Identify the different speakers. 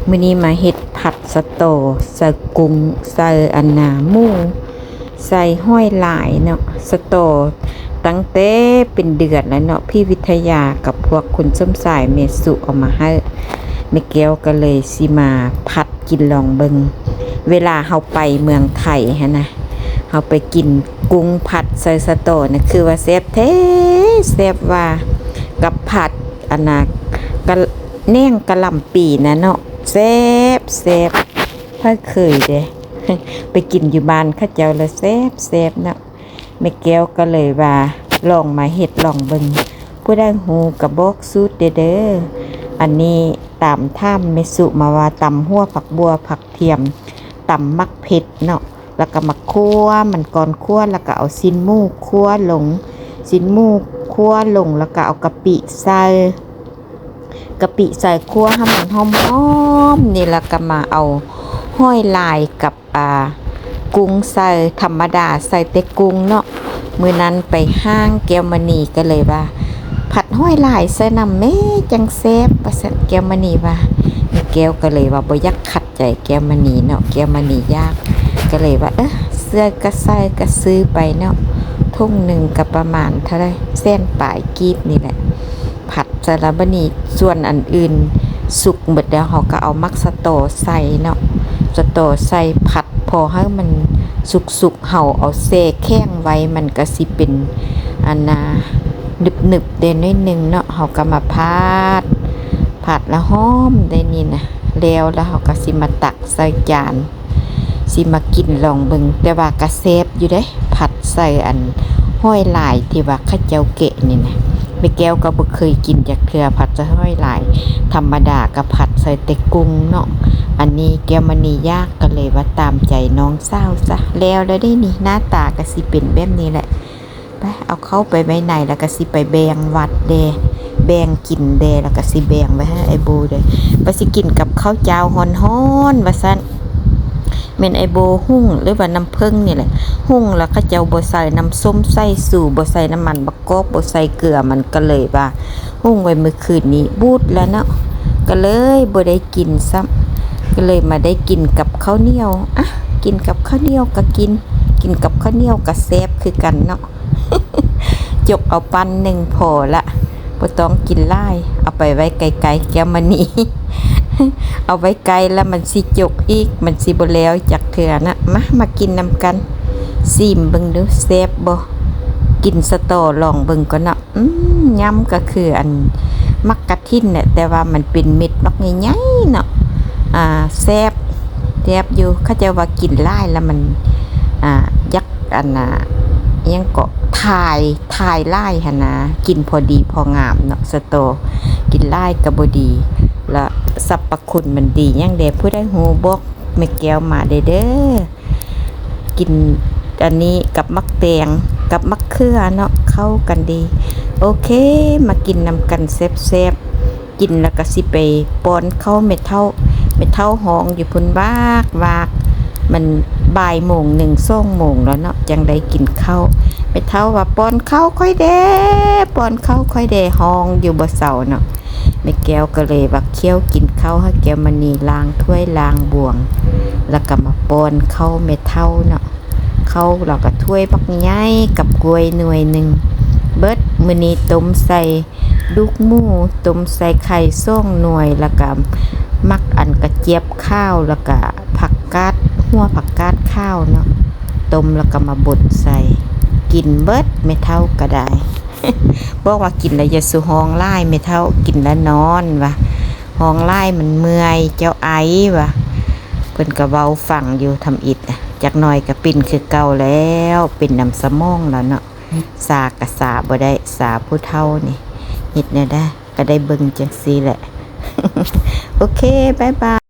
Speaker 1: มื้อนี้มาเฮ็ดผัดสะโตใส่กุ้งใส่อันนาหมูใส่ห้อยหลายเนาะสะโตตั้งแต่เป็นเดือนแล้วเนาะพี่วิทยากับพวกคุณส้มสายเมสุเอามาให้แม่แก้วก็เลยสิมาผัดกินลองเบิงเวลาเฮาไปเมืองไทยฮะนะเฮาไปกินกุ้งผัดใส่สะโตนะคือว่าแซ่บแท้แซ่บว่ากับผัดอันน่ะกะแหนงกะหล่ำปีนะเนาะแซ่บแซ่บพ่อเคยเด้ ไปกินอยู่บ้านเข้าเจ้าแล้วแซ่บแซ่บเนาะแม่แก้วก็เลยว่าลองมาเฮ็ดลองเบิ่งผู้ได้หูกระบอกสูตรเด้ออันนี้ตามท่ามเมสุมาว่าตำหัวผักบัวผักเทียมตำมักเผ็ดเนาะแล้วก็มาคั่วมันก่อนคั่วแล้วก็เอาสิ้นหมูคั่วลงสิ้นหมูคั่วลงแล้วก็เอากะปิใส่คั่วให้มันหอมๆนี่แล้วก็มาเอาห้อยลายกับกุ้งใส่ธรรมดาใส่แต่กุ้งเนาะมื้อนั้นไปห้างแก้วมณีก็เลยว่าผัดห้อยลายใส่น้ำแม่จังแซ่บว่าซั่นแก้วมณีว่าแก้วก็เลยว่าบ่อยากขัดใจแก้วมณีเนาะแก้วมณียากก็เลยว่าเสื้อก็ใส่ก็ซื้อไปเนาะทุ่งหนึ่งก็ประมาณเท่าไหร่เส้นปลายกีบนี่แหละผัดสารบัดนี้ส่วนอันอื่นสุกหมดแล้วเขาก็เอามักสะโตใส่เนาะสะโตใส่ผัดพอให้มันสุกๆเห่าเอาเซแข้งไว้มันก็สิเป็นอันน่ะหนึบๆเด่นนิดนึงเนาะเขาก็มาผัดแล้วหอมได้นี่นะแล้วเขาก็สิมาตักใส่จานสิมากินลองเบิ่งแต่ว่าก็แซ่บอยู่เด้ผัดใส่อันห้อยลายที่ว่าข้าเจ้าเกะนี่นะแม่แก้วก็บ่เคยกินจากเทื่อผัดใส่ห้อยลายธรรมดาก็ผัดใส่แต่กุ้งเนาะอันนี้แก้วมณียากก็เลยว่าตามใจน้องสาวซะแล้วได้นี่หน้าตาก็สิเป็นแบบนี้แหละไปเอาเข้าไปไว้ในแล้วก็สิไปแบ่งวัดเดแบ่งกินเดแล้วก็สิแบ่งไว้ให้ไอ้โบเด้ไปสิกินกับข้าวเจ้าฮ้อนๆว่าซั่นแม่นไอ้โบหุ้งหรือว่าน้ำผึ้งนี่แหละหุ้งแล้วเขาเจ้าบ่ใส่น้ำส้มใส่สู่บ่ใส่น้ำมันบักกอกบ่ใส่เกลือมันก็เลยว่าหุ้งไว้เมื่อคืนนี้บูดแล้วเนาะก็เลยบ่ได้กินซ้ำก็เลยมาได้กินกับข้าวเหนียวกินกับข้าวเหนียวก็กินกับข้าวเหนียวก็แซ่บคือกันเนาะ จกเอาปันหนึ่งพอละบ่ต้องกินหลายเอาไปไว้ไกลๆแก้วมณี เอาไว้ไกลแล้วมันสิจกอีกมันสิบ่แล้วจักเทื่อนะมากินนำกันซิมเบิ่งดูแซ่บบ่กินสะตอลองเบิ่งก่อนเนาะยำก็คืออันมักกะทินเนี่ยแต่ว่ามันเป็นเม็ดมักใหญ่ๆเนาะแซ่บอยู่เขาจะว่ากินหลายแล้วมันยักอันน่ะยังก็ถ่ายหลายหั่นนะกินพอดีพองามเนาะสะตอกินหลายก็บ่ดีแล้วสรรพคุณมันดียังเด้ผู้ได้หูบอกแม่แก้วมาเด้อกินอันนี้กับมักแตงกับมักเขือเนาะเข้ากันดีโอเคมากินนำกันแซ่บๆกินแล้วก็สิไปป้อนข้าวเม็ดเท่าห้องอยู่พุ่นวากมันบ่ายโมง1 2 โมงแล้วเนาะจังได้กินข้าวเม็ดเท่าว่าป้อนข้าวค่อยเด้ห้องอยู่บ่เซาเนาะแม่แก้วก็เลยว่าเคี้ยวกินข้าวให้แก้วมณีล้างถ้วยล้างบ่วงแล้วก็มาป้อนข้าวเม็ดเท่าเนาะข้าวเราก็ถ้วยบักใหญ่กับกล้วยหน่วยนึงเบิดมื้อนี้ต้มใส่ลูกหมูต้มใส่ไข่2 หน่วยแล้วก็มักอันกระเจี๊ยบข้าวแล้วก็ผักกาดหัวผักกาดข้าวเนาะต้มแล้วก็มาบดใส่กินเบิดไม่เท่าก็ได้ บอกว่ากินแล้วอย่าสู่ห้องไล่ไม่เท่ากินแล้วนอนว่ะห้องไล่มันเมื่อยเจ้าไอว่ะเพิ่นก็เว้าฟังอยู่ทำอิฐจักหน่อยก็ปิ้นคือเก่าแล้วเป็นน้ำสมองแล้วเนาะสากะสาบ่ได้สาผู้เฒ่านี่เฮ็ดแนวได้ก็ได้เบิ่งจังซี่แหละ โอเคบ๊ายบาย